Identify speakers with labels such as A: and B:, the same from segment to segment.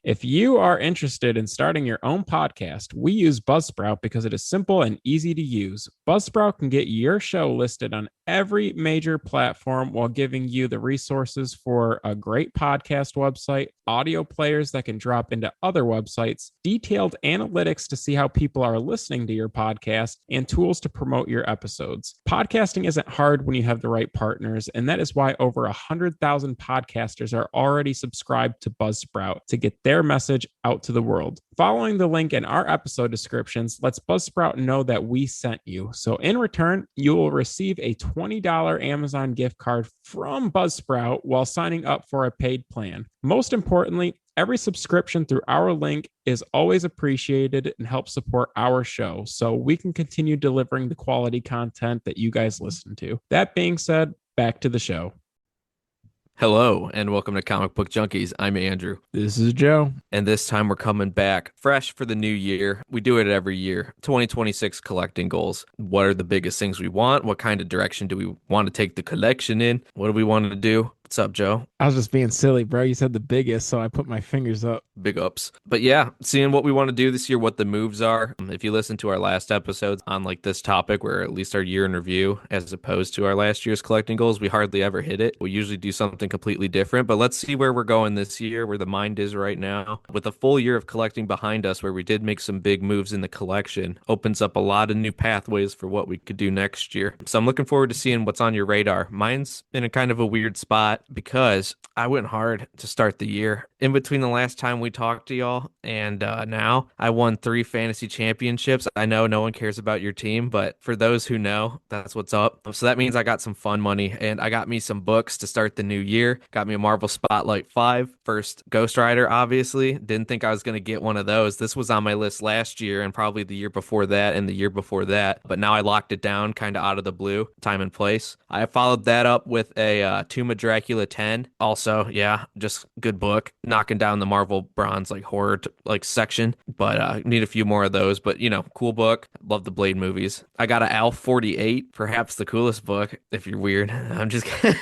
A: If you are interested in starting your own podcast, we use Buzzsprout because it is simple and easy to use. Buzzsprout can get your show listed on every major platform while giving you the resources for a great podcast website, audio players that can drop into other websites, detailed analytics to see how people are listening to your podcast, and tools to promote your episodes. Podcasting isn't hard when you have the right partners, and that is why over 100,000 podcasters are already subscribed to Buzzsprout to get their message out to the world. Following the link in our episode descriptions lets Buzzsprout know that we sent you. So in return, you will receive a $20 Amazon gift card from Buzzsprout while signing up for a paid plan. Most importantly, every subscription through our link is always appreciated and helps support our show so we can continue delivering the quality content that you guys listen to. That being said, back to the show.
B: Hello, and welcome to Comic Book Junkies. I'm Andrew.
A: This is Joe.
B: And this time we're coming back fresh for the new year. We do it every year. 2026 collecting goals. What are the biggest things we want? What kind of direction do we want to take the collection in? What do we want to do? What's up, Joe?
A: I was just being silly, bro. You said the biggest, so I put my fingers up.
B: Big ups. But yeah, seeing what we want to do this year, what the moves are. If you listen to our last episodes on like this topic, where at least our year in review, as opposed to our last year's collecting goals, we hardly ever hit it. We usually do something completely different, but let's see where we're going this year, where the mind is right now. With a full year of collecting behind us, where we did make some big moves in the collection, opens up a lot of new pathways for what we could do next year. So I'm looking forward to seeing what's on your radar. Mine's in a kind of a weird spot because I went hard to start the year. In between the last time we talked to y'all and now, I won 3 fantasy championships. I know no one cares about your team, but for those who know, that's what's up. So that means I got some fun money, and I got me some books to start the new year. Got me a Marvel Spotlight 5, first Ghost Rider, obviously. Didn't think I was going to get one of those. This was on my list last year and probably the year before that and the year before that, but now I locked it down kind of out of the blue, time and place. I followed that up with a Tomb of Dracula 10. Also, yeah, just good book. Knocking down the Marvel Bronze like horror like section, but need a few more of those. But you know, cool book. Love the Blade movies. I got a Alf 48, perhaps the coolest book. If you're weird, I'm just kidding.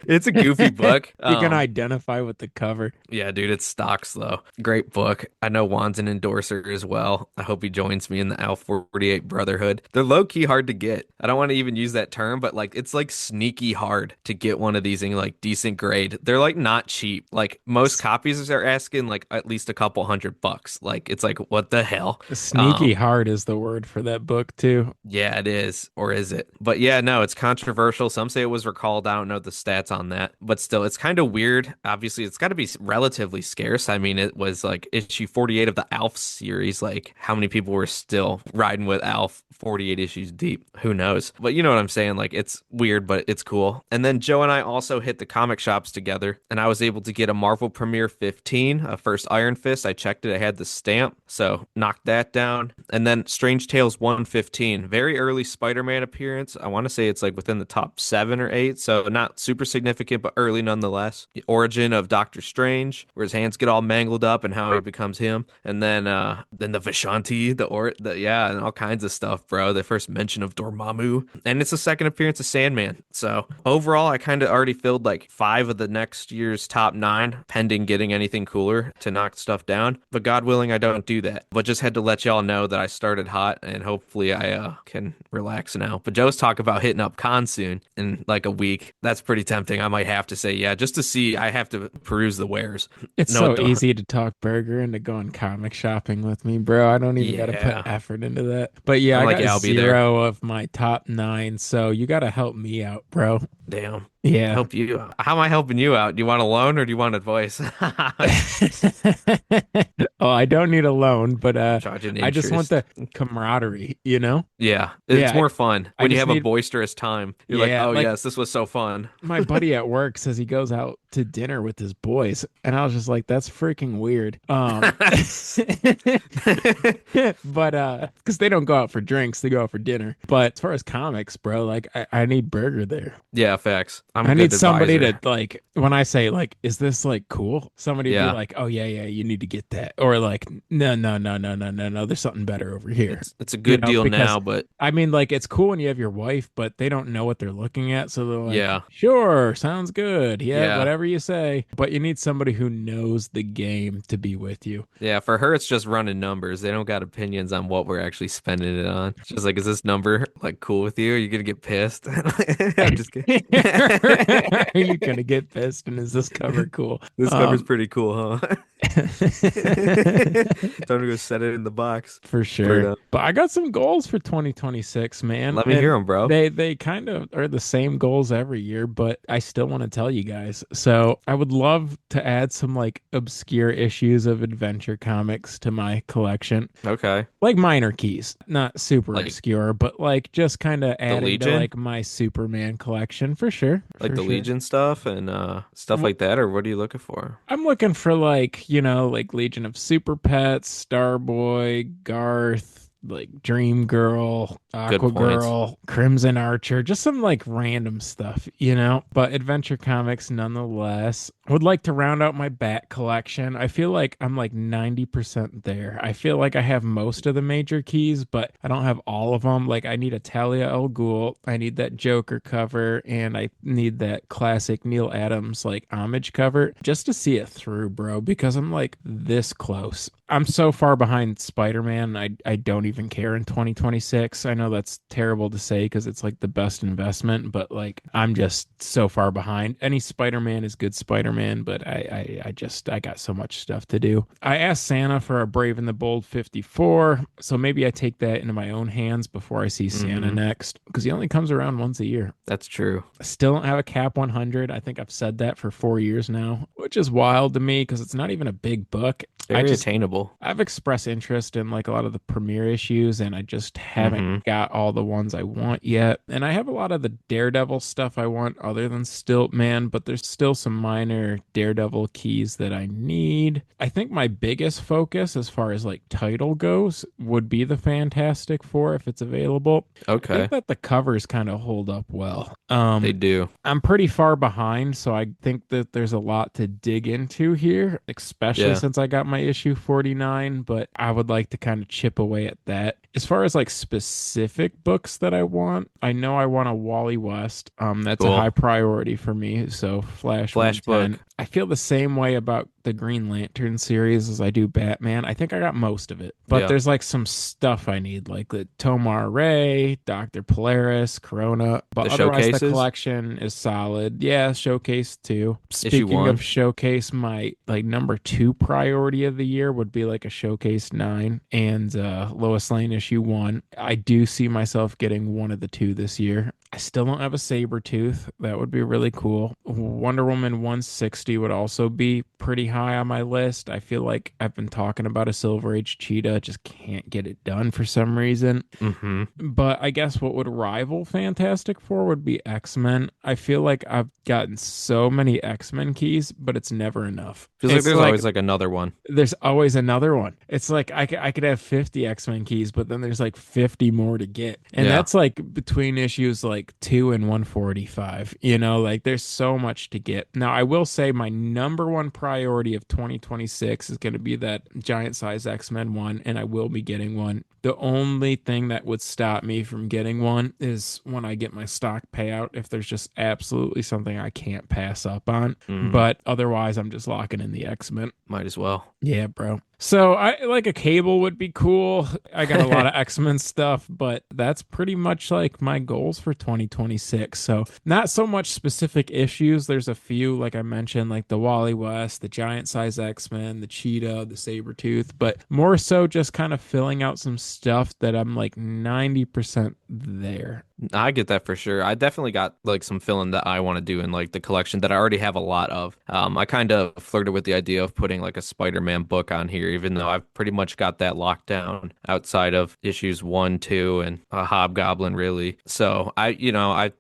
B: It's a goofy book.
A: You can identify with the cover.
B: Yeah, dude, it's stocks though. Great book. I know Juan's an endorser as well. I hope he joins me in the Alf 48 Brotherhood. They're low key hard to get. I don't want to even use that term, but like it's like sneaky hard to get one of these in like decent grade. They're like not cheap. Like most copies are asking like at least a couple $100. Like it's like what the hell?
A: Sneaky hard is the word for that book too.
B: Yeah, it is. Or is it? But yeah, no, it's controversial. Some say it was recalled. I don't know the stats on that, but still, it's kind of weird. Obviously, it's got to be relatively scarce. I mean, it was like issue 48 of the Alf series. Like, how many people were still riding with Alf 48 issues deep? Who knows? But you know what I'm saying? Like, it's weird, but it's cool. And then Joe and I also hit the comic shops together, and I was able to get a Marvel Premiere 15, a first Iron Fist. I checked it. I had the stamp, so knocked that down. And then Strange Tales 115, very early Spider-Man appearance. I want to say it's like within the top 7 or 8, so not super significant, but early nonetheless. The origin of Doctor Strange, where his hands get all mangled up and how he becomes him. And then the Vishanti, yeah, and all kinds of stuff, bro. The first mention of Dormammu. And it's the second appearance of Sandman. So overall, I kind of already filled like 5 of the next year's top 9, pending getting anything cooler to knock stuff down. But God willing, I don't do that. But just had to let y'all know that I started hot, and hopefully I can relax now. But Joe's talking about hitting up con soon in like a week. That's pretty tempting. I might have to say, yeah, just to see. I have to peruse the wares.
A: It's so easy to talk Burger into going comic shopping with me, bro. I don't even gotta put effort into that. But yeah, I got 0 of my top 9, so you gotta help me out, bro.
B: Damn.
A: Yeah.
B: Help you. How am I helping you out? Do you want a loan or do you want advice?
A: Oh, I don't need a loan, but I just want
B: interest.
A: the camaraderie, you know?
B: Yeah, it's
A: Yeah,
B: more fun
A: I
B: when you
A: just
B: have a
A: need-
B: boisterous time. You're like,
A: Yeah,
B: oh
A: like-
B: yes, this was so fun.
A: My buddy at work says he goes out to dinner with his boys, and I was just like, that's freaking weird. But because they don't go out for drinks, they go out for dinner. But as far as comics, bro, like I need Burger there.
B: Yeah, facts. I'm
A: I
B: a
A: need
B: good
A: somebody
B: advisor.
A: to like when I say like, is this like cool? Somebody to
B: Yeah.
A: be like, oh yeah, you need to get that, or like, no, no, no, no, no, no, no. There's something better over here.
B: It's a good deal
A: Because
B: now, but
A: I mean, like, it's cool when you have your wife, but they don't know what they're looking at. So they're like,
B: yeah,
A: sure, sounds good. Yeah,
B: yeah.
A: whatever you say. But you need somebody who knows the game to be with you.
B: Yeah, for her, it's just running numbers. They don't got opinions on what we're actually spending it on. It's just like, is this number like cool with you? Are you gonna get pissed? I'm just kidding.
A: Are you gonna get pissed? And is this cover cool?
B: This cover's
A: Um,
B: pretty cool, huh? Time to go set it in the box.
A: for
B: But
A: sure. But I got some goals for 2026, man.
B: let me hear
A: And
B: them, bro.
A: they kind of are the same goals every year, but I still want to tell you guys. So I would love to add some like obscure issues of adventure comics to my collection.
B: Okay.
A: Like minor keys, not super
B: Like
A: obscure, but like just kind of
B: the
A: adding to
B: Legion?
A: like my Superman collection for sure.
B: Like
A: For
B: the
A: sure.
B: Legion stuff and stuff like that, or what are you looking for?
A: I'm looking for like, like Legion of Super Pets, Starboy, Garth, like Dream Girl,
B: Good
A: Aqua
B: points.
A: Girl, Crimson Archer, just some like random stuff. But adventure comics nonetheless. Would like to round out my Bat collection. I feel like I'm like 90% there. I feel like I have most of the major keys, but I don't have all of them. Like I need a Talia al Ghul, I need that Joker cover, and I need that classic Neil Adams like homage cover just to see it through, bro, because I'm like this close. I'm so far behind Spider-Man. I don't even care in 2026. I know that's terrible to say because it's like the best investment, but like I'm just so far behind. Any Spider-Man is good Spider-Man, but I got so much stuff to do. I asked Santa for a Brave and the Bold 54, so maybe I take that into my own hands before I see Santa
B: Hmm.
A: next because he only comes around once a year.
B: That's true.
A: I still don't have a Cap 100. I think I've said that for 4 years now, which is wild to me because it's not even a big book. I
B: Very
A: just
B: attainable.
A: I've expressed interest in like a lot of the premiere issues, and I just haven't
B: Hmm.
A: got all the ones I want yet. And I have a lot of the Daredevil stuff I want other than Stiltman, but there's still some minor Daredevil keys that I need. I think my biggest focus as far as like title goes would be the Fantastic Four if it's available. I think
B: Okay.
A: that the covers kind of hold up well.
B: They do.
A: I'm pretty far behind, so I think that there's a lot to dig into here, especially
B: Yeah.
A: since I got my issue 49, but I would like to kind of chip away at that. As far as like specific books that I want, I know I want a Wally West. That's a high
B: Cool.
A: priority for me. So Flash
B: Flash book.
A: 110. I feel the same way about the Green Lantern series as I do Batman. I think I got most of it, but
B: Yeah.
A: there's like some stuff I need, like the Tomar Ray, Dr. Polaris, Corona. But
B: The
A: otherwise, the
B: showcases.
A: collection is solid. Yeah, Showcase too.
B: Issue
A: Speaking of
B: one.
A: Showcase, my like number two priority of the year would be like a Showcase 9 and Lois Lane issue 1. I do see myself getting one of the two this year. I still don't have a Sabretooth. That would be really cool. Wonder Woman 160 would also be pretty high on my list. I feel like I've been talking about a Silver Age Cheetah, just can't get it done for some reason.
B: Hmm.
A: But I guess what would rival Fantastic Four would be X-Men. I feel like I've gotten so many X-Men keys, but it's never enough.
B: Feels like
A: It's
B: there's
A: like
B: always like another one.
A: there's always another one. It's like I could have 50 X-Men keys, but then there's like 50 more to get. And
B: Yeah.
A: that's like between issues like 2 and 145. Like there's so much to get. Now, I will say my number one priority of 2026 is going to be that giant size X-Men one, and I will be getting one. The only thing that would stop me from getting one is when I get my stock payout, if there's just absolutely something I can't pass up on.
B: Mm,
A: But otherwise, I'm just locking in the X-Men.
B: might as well.
A: Yeah, bro. So I like a cable would be cool. I got a lot of X-Men stuff, but that's pretty much like my goals for 2026. So not so much specific issues. There's a few, like I mentioned, like the Wally West, the giant size X-Men, the Cheetah, the Sabretooth, but more so just kind of filling out some stuff that I'm like 90% there.
B: I get that for sure. I definitely got like some filling that I want to do in like the collection that I already have a lot of. I kind of flirted with the idea of putting like a Spider-Man book on here, even though I've pretty much got that locked down outside of issues 1, 2, and a Hobgoblin, really. So I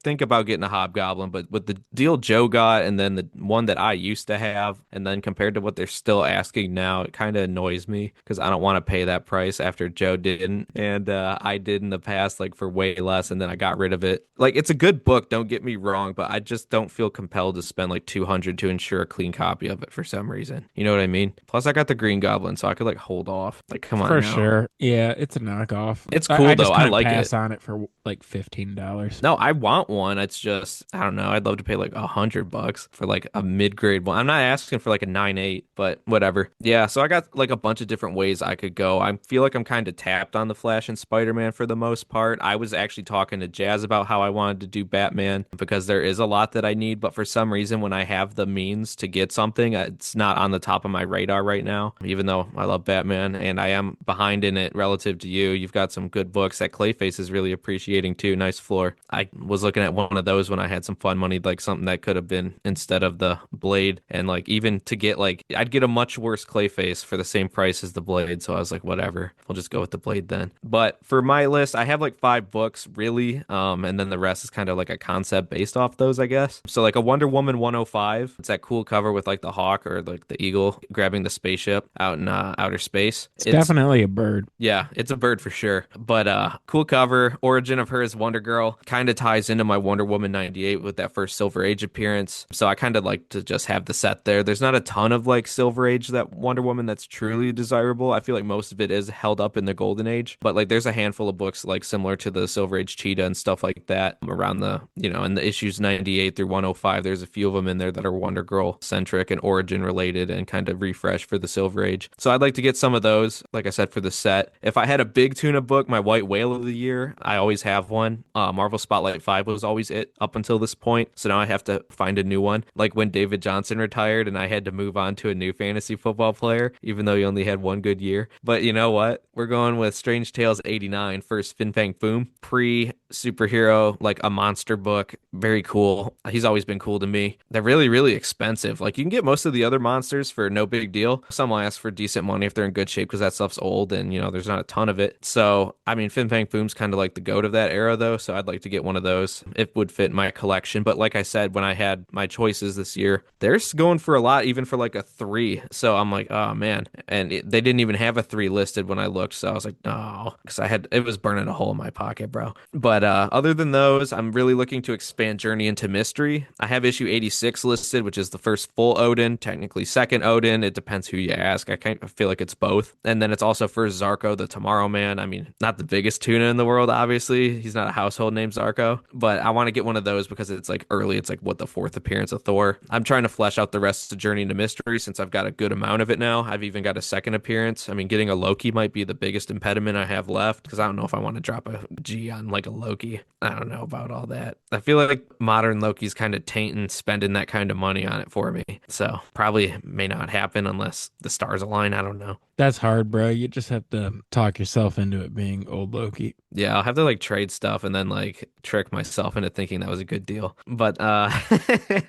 B: think about getting a Hobgoblin, but with the deal Joe got and then the one that I used to have, and then compared to what they're still asking now, it kind of annoys me because I don't want to pay that price after Joe didn't, and I did in the past, like for way less, and then I got rid of it. Like, it's a good book, don't get me wrong, but I just don't feel compelled to spend like 200 to ensure a clean copy of it for some reason. You know what I mean? Plus, I got the Green Goblin, so I could like hold off. Like, come on
A: For
B: now.
A: sure. Yeah, it's a knockoff.
B: It's
A: I
B: cool
A: just
B: though. I
A: couldn't
B: like
A: pass
B: it.
A: on it for like $15.
B: No, I want one. It's just I don't know. I'd love to pay like $100 for like a mid-grade one. I'm not asking for like a 9.8, but whatever. Yeah, so I got like a bunch of different ways I could go. I feel like I'm kind of tapped on the Flash and Spider-Man for the most part. I was actually talking to Jazz about how I wanted to do Batman because there is a lot that I need, but for some reason when I have the means to get something, it's not on the top of my radar right now. Even though I love Batman and I am behind in it relative to you. You've got some good books that Clayface is really appreciating too. Nice floor. I was looking at one of those when I had some fun money, like something that could have been instead of the Blade. And like even to get like, I'd get a much worse Clayface for the same price as the Blade. So I was like, whatever, we'll just go with the Blade then. But for my list, I have like 5 books really. And then the rest is kind of like a concept based off those, I guess. So like a Wonder Woman 105. It's that cool cover with like the hawk or like the eagle grabbing the spaceship out in outer space.
A: It's definitely a bird.
B: Yeah, it's a bird for sure. But cool cover. Origin of her as Wonder Girl kind of ties into my Wonder Woman 98 with that first Silver Age appearance. So I kind of like to just have the set there. There's not a ton of like Silver Age that Wonder Woman that's truly desirable. I feel like most of it is held up in the Golden Age, but like there's a handful of books like similar to the Silver Age Cheetah and stuff like that around the, in the issues 98 through 105. There's a few of them in there that are Wonder Girl centric and origin related and kind of refresh for the Silver Age. So I'd like to get some of those, like I said, for the set. If I had a big tuna book, my White Whale of the Year, I always have one. Marvel Spotlight 5 was always it up until this point. So now I have to find a new one. Like when David Johnson retired and I had to move on to a new fantasy football player, even though he only had one good year. But you know what? We're going with Strange Tales 89, first Fin Fang Foom, pre-superhero, like a monster book. Very cool. He's always been cool to me. They're really, really expensive. Like you can get most of the other monsters for no big deal. Some will ask for decent money if they're in good shape because that stuff's old and, there's not a ton of it. So, I mean, Fin Fang Foom's kind of like the goat of that era though. So I'd like to get one of those. It would fit my collection. But like I said, when I had my choices this year, they're going for a lot, even for like a 3. So I'm like, oh man. And they didn't even have a 3 listed when I looked. So I was like, no, because it was burning a hole in my pocket, bro. But other than those, I'm really looking to expand Journey into Mystery. I have issue 86 listed, which is the first full Odin, technically second Odin. It depends who you ask. I kind of feel like it's both. And then it's also first Zarko, the Tomorrow Man. I mean, not the biggest tuna in the world, obviously. He's not a household name, Zarko. But I want to get one of those because it's like early. It's like, what, the 4th appearance of Thor? I'm trying to flesh out the rest of Journey into Mystery since I've got a good amount of it now. I've even got a second appearance. I mean, getting a Loki might be the biggest impediment I have left because I don't know if I want to drop a G on like a Loki. I don't know about all that. I feel like modern Loki's kind of tainting spending that kind of money on it for me. So probably may not happen unless the stars align. I don't know.
A: That's hard, bro. You just have to talk yourself into it being old Loki.
B: Yeah, I'll have to like trade stuff and then like trick myself into thinking that was a good deal. But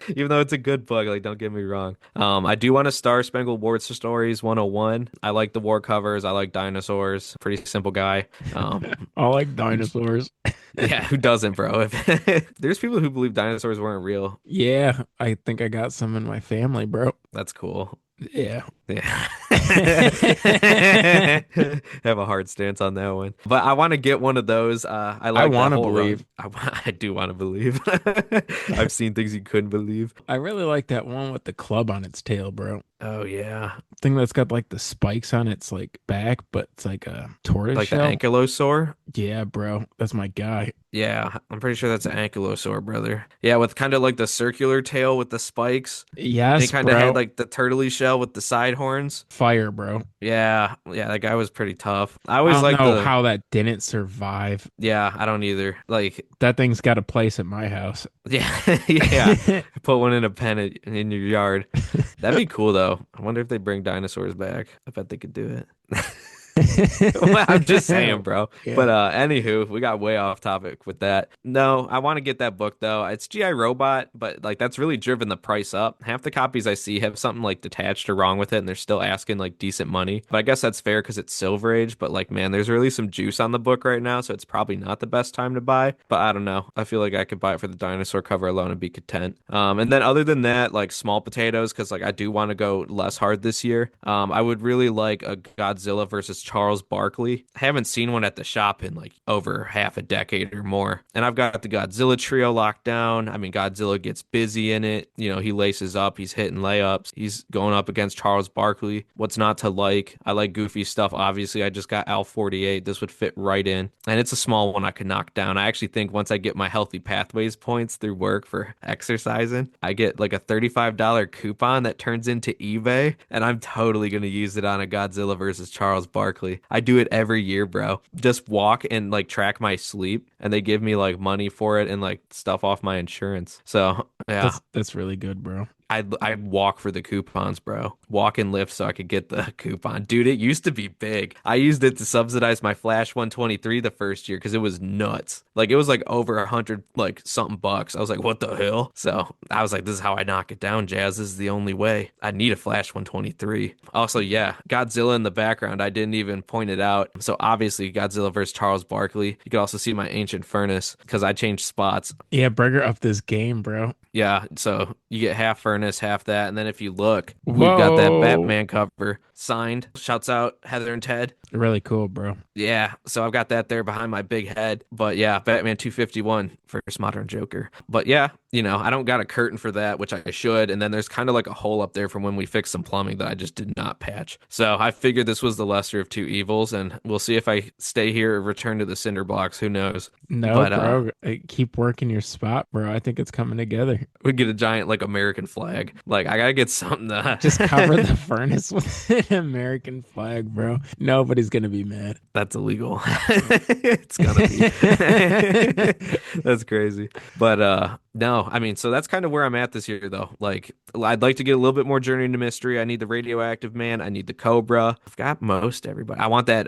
B: even though it's a good book, like don't get me wrong. I do want to Star Spangled War Stories 101. I like the war covers. I like dinosaurs. Pretty simple guy.
A: I like dinosaurs.
B: Yeah, who doesn't, bro? If there's people who believe dinosaurs weren't real.
A: Yeah, I think I got some in my family, bro.
B: That's cool.
A: Yeah.
B: Yeah. Have a hard stance on that one. But I want to get one of those. I like
A: want
B: that
A: to
B: whole
A: believe.
B: I do want to believe. I've seen things you couldn't believe.
A: I really like that one with the club on its tail, bro.
B: Oh yeah.
A: Thing that's got like the spikes on its like back, but it's like a tortoise
B: Like the
A: shell.
B: ankylosaur?
A: Yeah, bro. That's my guy.
B: Yeah, I'm pretty sure that's an ankylosaur, brother. Yeah, with kind of like the circular tail with the spikes. And he
A: Yes,
B: kind of
A: bro.
B: had like the turtley shell with the side horns.
A: Fire, bro.
B: Yeah, that guy was pretty tough. I
A: I
B: always
A: don't
B: like
A: know
B: the
A: how that didn't survive.
B: Yeah, I don't either. Like,
A: That thing's got a place at my house.
B: yeah, yeah. Put one in a pen in your yard. That'd be cool though. I wonder if they bring dinosaurs back. I bet they could do it. Well, I'm just saying, bro.
A: Yeah.
B: But anywho, we got way off topic with that. No, I want to get that book though. It's GI Robot, but like that's really driven the price up. Half the copies I see have something like detached or wrong with it, and they're still asking like decent money. But I guess that's fair because it's Silver Age. But like, man, there's really some juice on the book right now, so it's probably not the best time to buy. But I don't know. I feel like I could buy it for the dinosaur cover alone and be content. And then other than that, like small potatoes, because like I do want to go less hard this year. I would really like a Godzilla versus versus Charles Barkley. I haven't seen one at the shop in like over half a decade or more. And I've got the Godzilla trio locked down. I mean, Godzilla gets busy in it. You know, he laces up, he's hitting layups, he's going up against Charles Barkley. What's not to like? I like goofy stuff. Obviously, I just got Al 48. This would fit right in. And it's a small one I could knock down. I actually think once I get my Healthy Pathways points through work for exercising, I get like a $35 coupon that turns into eBay, and I'm totally going to use it on a Godzilla versus Charles Barkley. I do it every year, bro. Just walk and like track my sleep, and they give me like money for it and like stuff off my insurance. So, yeah.
A: That's really good, bro.
B: I walk for the coupons, bro. Walk and lift so I could get the coupon. Dude, it used to be big. I used it to subsidize my Flash 123 the first year because it was nuts. Like it was like over 100 like something bucks. I was like, what the hell? So I was like, this is how I knock it down, Jazz. This is the only way. I need a Flash 123. Also, yeah, Godzilla in the background. I didn't even point it out. So obviously Godzilla versus Charles Barkley. You can also see my ancient furnace because I changed spots.
A: Yeah, Burger up this game, bro.
B: Yeah, so you get half furnace, half that, and then if you look, we've got that
A: Whoa.
B: Batman cover signed. Shouts out Heather and Ted.
A: Really cool, bro.
B: Yeah, so I've got that there behind my big head. But yeah, Batman 251, first modern Joker. But yeah, you know, I don't got a curtain for that, which I should. And then there's kind of like a hole up there from when we fixed some plumbing that I just did not patch. So I figured this was the lesser of two evils, and we'll see if I stay here or return to the cinder blocks. Who knows?
A: No,
B: But
A: bro. Keep working your spot, bro. I think it's coming together.
B: we get a giant like American flag. Like I gotta get something to
A: Just cover the furnace with an American flag, bro. Nobody's gonna be mad.
B: That's illegal. It's gonna be. That's crazy. But no, I mean, so that's kind of where I'm at this year though. Like I'd like to get a little bit more Journey into Mystery. I need the Radioactive Man, I need the Cobra. I've got most everybody. I want that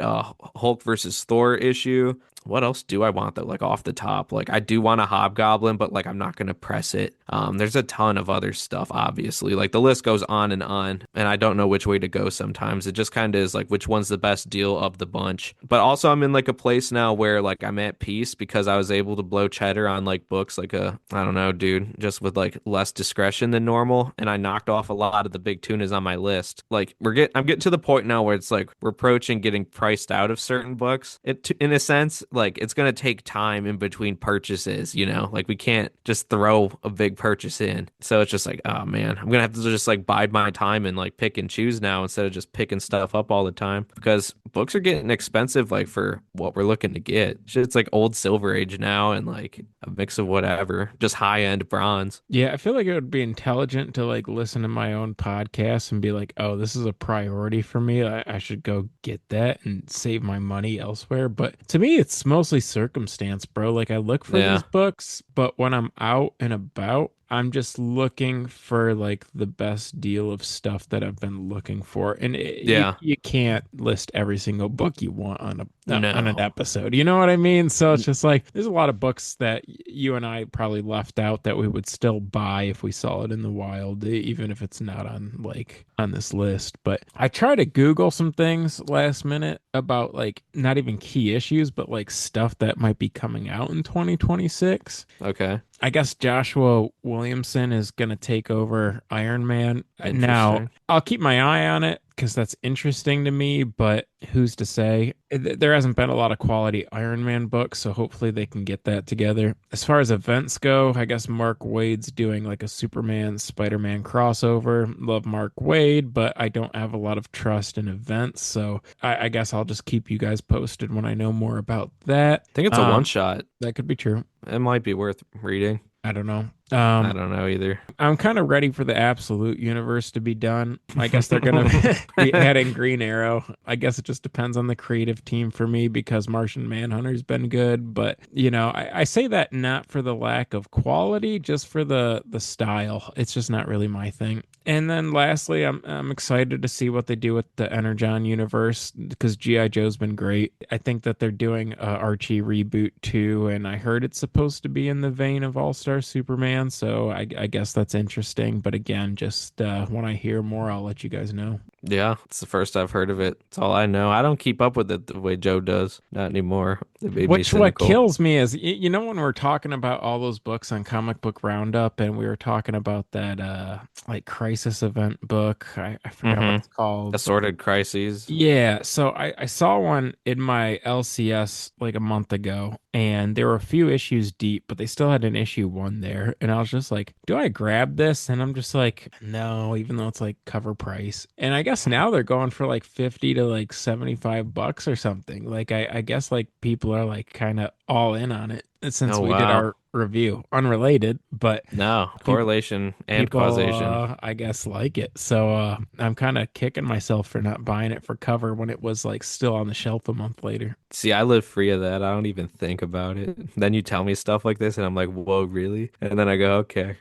B: Hulk versus Thor issue. What else do I want though? Like off the top, like I do want a Hobgoblin, but like I'm not gonna press it. There's a ton of other stuff, obviously. Like the list goes on, and I don't know which way to go sometimes. It just kind of is like which one's the best deal of the bunch. But also I'm in like a place now where like I'm at peace because I was able to blow cheddar on like books like I don't know, dude, just with like less discretion than normal, and I knocked off a lot of the big tunas on my list. Like I'm getting to the point now where it's like we're approaching getting priced out of certain books. In a sense, like it's going to take time in between purchases, you know, like we can't just throw a big purchase in. So it's just like, oh man, I'm going to have to just like bide my time and like pick and choose now instead of just picking stuff up all the time because books are getting expensive, like for what we're looking to get. It's like old Silver Age now and like a mix of whatever, just high end bronze.
A: Yeah, I feel like it would be intelligent to like listen to my own podcast and be like, oh, this is a priority for me. I should go get that and save my money elsewhere. But to me, it's mostly circumstance, bro. Like I look for
B: Yeah.
A: these books, but when I'm out and about, I'm just looking for like the best deal of stuff that I've been looking for, and
B: Yeah.
A: you can't list every single book you want on on an
B: No.
A: episode. You know what I mean? So it's just like there's a lot of books that you and I probably left out that we would still buy if we saw it in the wild, even if it's not on like on this list. But I tried to Google some things last minute about like not even key issues, but like stuff that might be coming out in 2026.
B: Okay.
A: I guess Joshua Williamson is going to take over Iron Man. Now,
B: Interesting.
A: I'll keep my eye on it because that's interesting to me, but who's to say? There hasn't been a lot of quality Iron Man books, so hopefully they can get that together. As far as events go, I guess Mark Wade's doing like a Superman Spider-Man crossover. Love Mark Wade, but I don't have a lot of trust in events, so I guess I'll just keep you guys posted when I know more about that.
B: I think it's a one shot.
A: That could be true.
B: It might be worth reading.
A: I don't know.
B: I don't know either.
A: I'm kind of ready for the Absolute Universe to be done. I guess they're going to be adding Green Arrow. I guess it just depends on the creative team for me because Martian Manhunter's been good. But, you know, I say that not for the lack of quality, just for the style. It's just not really my thing. And then lastly, I'm excited to see what they do with the Energon universe because G.I. Joe's been great. I think that they're doing a Archie reboot too, and I heard it's supposed to be in the vein of All-Star Superman, so I guess that's interesting. But again, just when I hear more, I'll let you guys know.
B: Yeah, it's the first I've heard of it. It's all I know. I don't keep up with it the way Joe does. Not anymore. It made me
A: What
B: cynical.
A: kills me is you know when we're talking about all those books on Comic Book Roundup and we were talking about that like crisis event book. I forgot what
B: Mm-hmm.
A: it's called.
B: Assorted crises.
A: Yeah, so I saw one in my LCS like a month ago, and there were a few issues deep, but they still had an issue one there, and I was just like, do I grab this? And I'm just like, no, even though it's like cover price. And I guess now they're going for like 50 to like $75 or something. Like I guess like people are like kind of all in on it since
B: Oh
A: we did
B: wow.
A: our review. Unrelated, but
B: No,
A: people
B: correlation and
A: people
B: causation.
A: I guess like it. So I'm kind of kicking myself for not buying it for cover when it was like still on the shelf a month later.
B: See, I live free of that. I don't even think about it. Then you tell me stuff like this, and I'm like, whoa, really? And then I go, okay.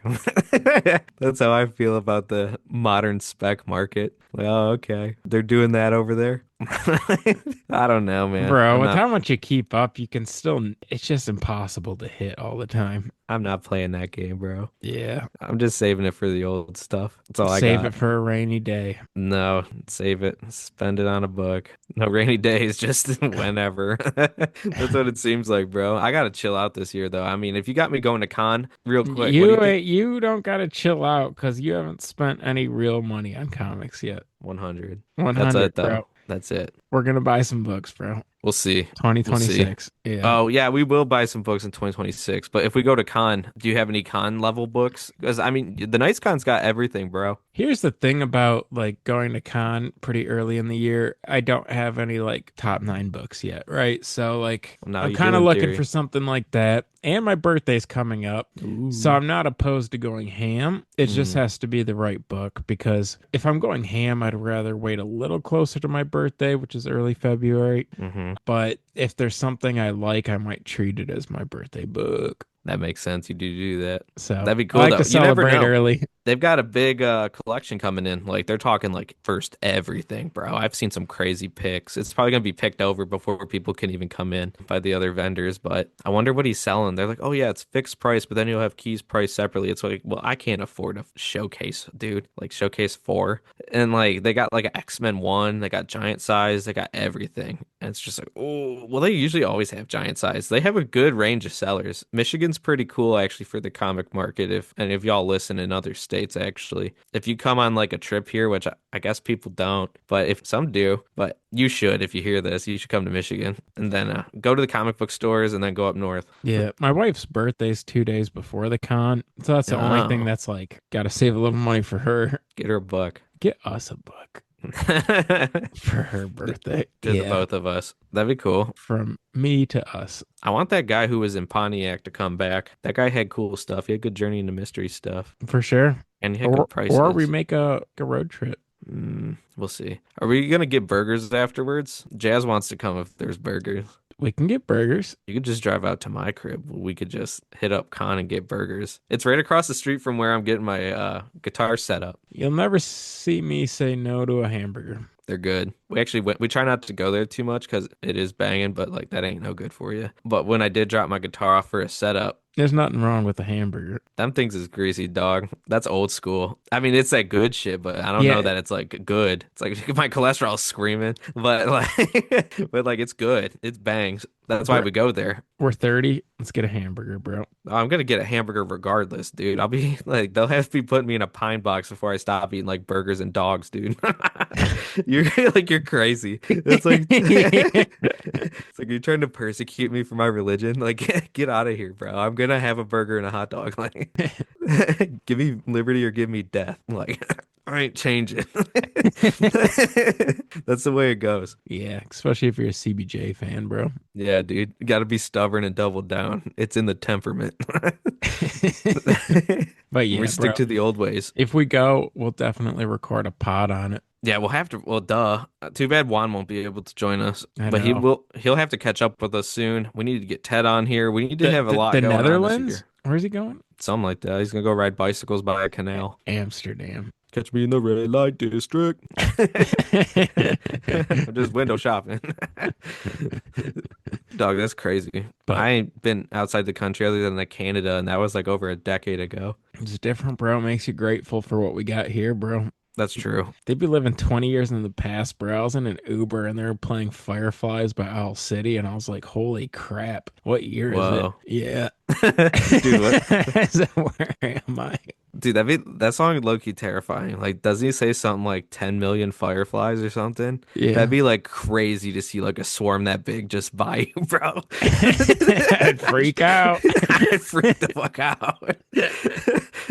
B: That's how I feel about the modern spec market. Like, oh, okay. They're doing that over there. I don't know, man.
A: Bro, with how much you keep up, you can still it's just impossible to hit all the time.
B: I'm not playing that game, bro.
A: Yeah.
B: I'm just saving it for the old stuff. That's all I
A: Save it
B: got.
A: for a rainy day.
B: No, save it. Spend it on a book. No rainy days, just whenever. That's what it seems like, bro. I gotta chill out this year, though. I mean, if you got me going to con real quick, what do you think?
A: You don't gotta chill out because you haven't spent any real money on comics yet.
B: 100. That's
A: 100,
B: it, though.
A: bro.
B: That's it.
A: We're gonna buy some books, bro.
B: We'll see. We'll see.
A: 2026. Yeah.
B: Oh, yeah, we will buy some books in 2026. But if we go to con, do you have any con level books? Because, I mean, the Nice Con's got everything, bro.
A: Here's the thing about like going to con pretty early in the year. I don't have any like top nine books yet, right? So like
B: Well, now
A: I'm
B: you
A: kind
B: do
A: of
B: in
A: looking for
B: theory.
A: something like that. And my birthday's coming up. So
B: Ooh.
A: I'm not opposed to going ham. It just
B: Mm.
A: has to be the right book because if I'm going ham, I'd rather wait a little closer to my birthday, which is early February.
B: Mm-hmm.
A: But if there's something I like, I might treat it as my birthday book.
B: That makes sense. You do that.
A: So
B: That'd be
A: I
B: cool
A: like
B: though.
A: to
B: You never
A: celebrate
B: know.
A: early.
B: They've got a big collection coming in. Like they're talking like first everything, bro. I've seen some crazy picks. It's probably gonna be picked over before people can even come in by the other vendors. But I wonder what he's selling. They're like, oh yeah, it's fixed price, but then you'll have keys priced separately. It's like, well, I can't afford a showcase, dude. Like showcase four, and like they got like an X-Men one. They got giant size. They got everything. And it's just like, oh, well, they usually always have giant size. They have a good range of sellers. Michigan's pretty cool actually for the comic market. If and if y'all listen in other states, actually, if you come on like a trip here, which I guess people don't, but if some do, but you should, if you hear this, you should come to Michigan and then go to the comic book stores and then go up north.
A: Yeah, my wife's birthday's 2 days before the con, so that's the only thing
B: Oh,
A: that's like got to save a little money for her.
B: get her a book.
A: Get us a book
B: To
A: for her birthday.
B: the
A: Yeah,
B: both of us. That'd be cool.
A: from me to us
B: I want that guy who was in Pontiac to come back. That guy had cool stuff. He had good Journey into Mystery stuff,
A: for sure.
B: and he had good
A: Or we
B: prices.
A: make a road trip.
B: We'll see. Are we gonna get burgers afterwards? Jazz wants to come if there's burgers.
A: We can get burgers.
B: You could just drive out to my crib. We could just hit up Con and get burgers. It's right across the street from where I'm getting my guitar set up.
A: You'll never see me say no to a hamburger.
B: They're good. We actually went, we try not to go there too much because it is banging, but like that ain't no good for you. But when I did drop my guitar off for a setup,
A: There's nothing wrong with a hamburger.
B: them things is greasy, dog. That's old school. I mean, it's that good shit, but I don't know
A: Yeah,
B: that it's like good. It's like my cholesterol's screaming, but like, but like it's good. It's bangs. That's why
A: we're
B: we go there.
A: we're 30. Let's get a hamburger, bro.
B: I'm gonna get a hamburger regardless, dude. I'll be like, they'll have to be putting me in a pine box before I stop eating like burgers and dogs, dude. You're like you're crazy. It's like it's like you're trying to persecute me for my religion. Like, get out of here, bro. I'm gonna have a burger and a hot dog. Like, give me liberty or give me death. Like, I ain't changing. That's the way it goes.
A: Yeah, especially if you're a CBJ fan, bro.
B: Yeah, dude. You gotta be stubborn and double down. It's in the temperament.
A: But
B: We
A: yeah,
B: stick
A: bro.
B: to the old ways.
A: If we go, we'll definitely record a pod on it.
B: Yeah, we'll have to. Well, duh. Too bad Juan won't be able to join us,
A: I
B: but he
A: know.
B: will. He'll have to catch up with us soon. We need to get Ted on here. We need to have a
A: The
B: lot going on this
A: Netherlands?
B: year.
A: Where's he going?
B: Something like that. He's gonna go ride bicycles by a canal.
A: Amsterdam.
B: Catch me in the red light district. I'm just window shopping. Dog, that's crazy.
A: But
B: I ain't been outside the country other than like Canada, and that was like over a decade ago.
A: it's different, bro. It makes you grateful for what we got here, bro.
B: That's true.
A: They'd be living 20 years in the past, bro. I was in an Uber and they were playing Fireflies by Owl City, and I was like, holy crap, what year is it?
B: Whoa.
A: Yeah.
B: Dude, what?
A: So where am I?
B: Dude, that song is low-key terrifying. Like, doesn't he say something like 10 million fireflies or something? That'd
A: Yeah.
B: be like crazy to see like a swarm that big just by you, bro.
A: I'd freak out.
B: I'd freak the fuck out.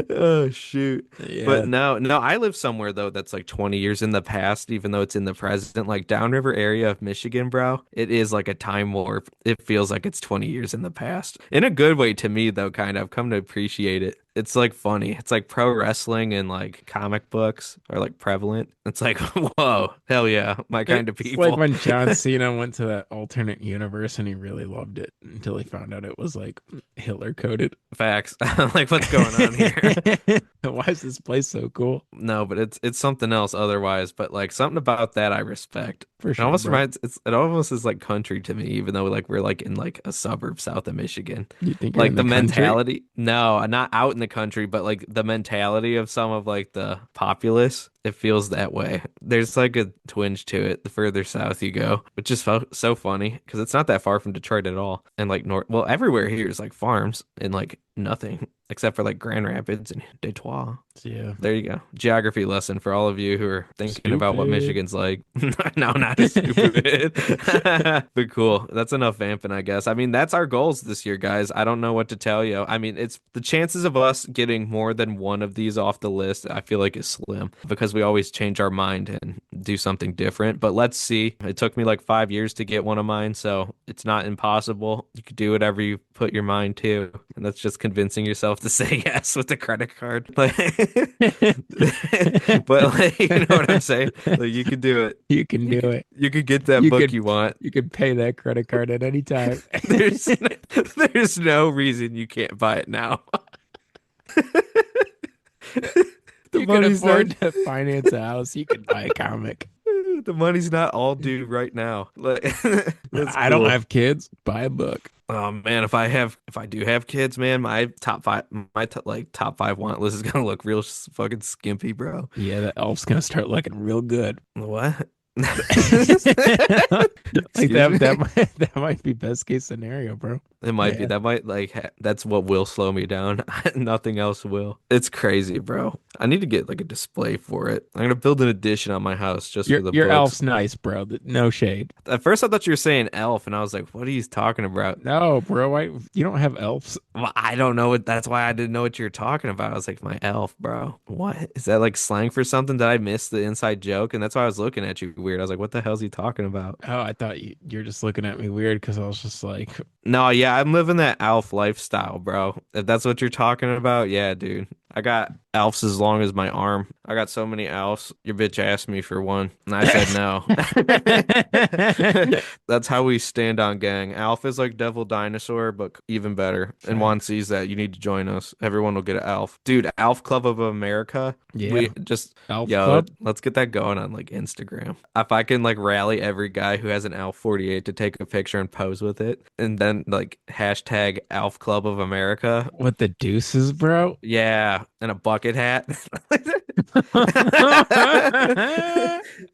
B: Oh shoot. But
A: Yeah.
B: no, I live somewhere though that's like 20 years in the past, even though it's in the present, like downriver area of Michigan, bro. It is like a time warp. It feels like it's 20 years in the past. In a good way to me though, kind of. I've come to appreciate it. It's like funny. It's like pro wrestling and like comic books are like prevalent. It's like, whoa, hell yeah, my kind of
A: It's like
B: people.
A: when John Cena went to that alternate universe and he really loved it until he found out it was like Hitler coded.
B: Facts. Like, what's going on here?
A: Why is this place so cool?
B: No, but it's something else otherwise. But like something about that I respect.
A: For
B: It
A: sure,
B: almost
A: bro.
B: reminds it almost is like country to me, even though like we're like in like a suburb south of Michigan.
A: You think you're in
B: Like the
A: the country?
B: mentality, no, not out in the country, but like the mentality of some of like the populace, it feels that way. There's like a twinge to it the further south you go, which is so funny because it's not that far from Detroit at all. And like north, well, everywhere here is like farms and like nothing except for like Grand Rapids and Detroit.
A: Yeah.
B: There you go. Geography lesson for all of you who are thinking about what
A: Stupid.
B: Michigan's like. No, not as stupid. But cool. That's enough vamping, I guess. I mean, that's our goals this year, guys. I don't know what to tell you. I mean, it's the chances of us getting more than one of these off the list, I feel like is slim because we always change our mind and do something different. But let's see. It took me like 5 years to get one of mine, so it's not impossible. You could do whatever you put your mind to. And that's just convincing yourself to say yes with the credit card. Like, but like, you know what I'm saying? Like, you could do it.
A: You can do it.
B: You could get that
A: You
B: book
A: could
B: you want.
A: you could pay that credit card at any time.
B: There's there's no reason you can't buy it now. The
A: You can
B: money's not
A: afford to finance a house. You can buy a comic.
B: the money's not all due right now. Like, that's
A: I don't
B: cool.
A: have kids. Buy a book.
B: Oh man, if I do have kids, man, my top five want list is gonna look real fucking skimpy, bro.
A: Yeah, the elf's gonna start looking real good.
B: What?
A: Like
B: Excuse me?
A: that might be best case scenario, bro.
B: It might be.
A: Yeah.
B: That might that's what will slow me down. Nothing else will. It's crazy, bro. I need to get like a display for it. I'm gonna build an addition on my house just for the
A: Your
B: books.
A: elf's nice, bro. No shade.
B: At first I thought you were saying elf and I was like, what are you talking about?
A: No, bro. You don't have elves.
B: Well, I don't know what that's why I didn't know what you're talking about. I was like, my elf, bro. What? Is that like slang for something? Did I miss the inside joke? And that's why I was looking at you weird. I was like, what the hell's he talking about?
A: Oh, I thought you're just looking at me weird because I was just like,
B: No, yeah, I'm living that elf lifestyle, bro. If that's what you're talking about, yeah, dude. I got elves as long as my arm. I got so many elves. Your bitch asked me for one, and I said no. That's how we stand on gang. Alf is like Devil Dinosaur, but even better. And Juan
A: facts.
B: sees that. You need to join us. Everyone will get an Alf. Dude, Alf Club of America.
A: Yeah,
B: We just,
A: elf
B: yo,
A: club.
B: let's get that going on like Instagram. If I can like rally every guy who has an Alf 48 to take a picture and pose with it, and then like hashtag Alf Club of America.
A: What the deuces, bro?
B: Yeah, and a bucket hat.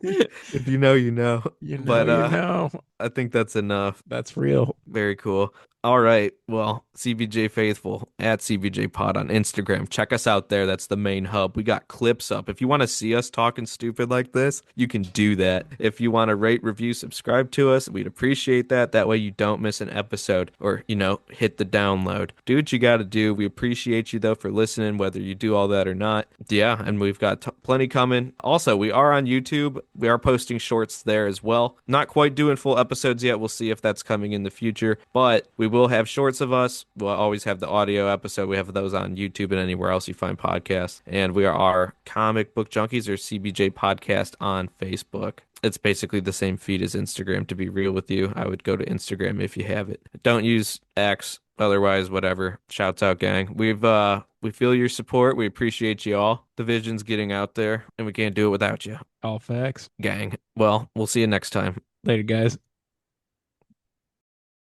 B: If you know, you know.
A: You know,
B: But
A: you know.
B: I think that's enough.
A: That's real.
B: Very cool. All right. Well, CBJ Faithful at CBJ Pod on Instagram. Check us out there. That's the main hub. We got clips up. If you want to see us talking stupid like this, you can do that. If you want to rate, review, subscribe to us, we'd appreciate that. That way you don't miss an episode or, hit the download. Do what you got to do. We appreciate you, though, for listening, whether you do all that or not. Yeah. And we've got plenty coming. Also, we are on YouTube. We are posting shorts there as well. Not quite doing full episodes yet. We'll see if that's coming in the future, but we will have shorts of us. We'll always have the audio episode. We have those on YouTube and anywhere else you find podcasts. And we are our Comic Book Junkies or CBJ Podcast on Facebook. It's basically the same feed as Instagram, to be real with you. I would go to Instagram if you have it. Don't use X. Otherwise, whatever. Shouts out, gang. We feel your support. We appreciate you all. The vision's getting out there, and we can't do it without you,
A: All facts.
B: gang. Well, we'll see you next time.
A: Later, guys.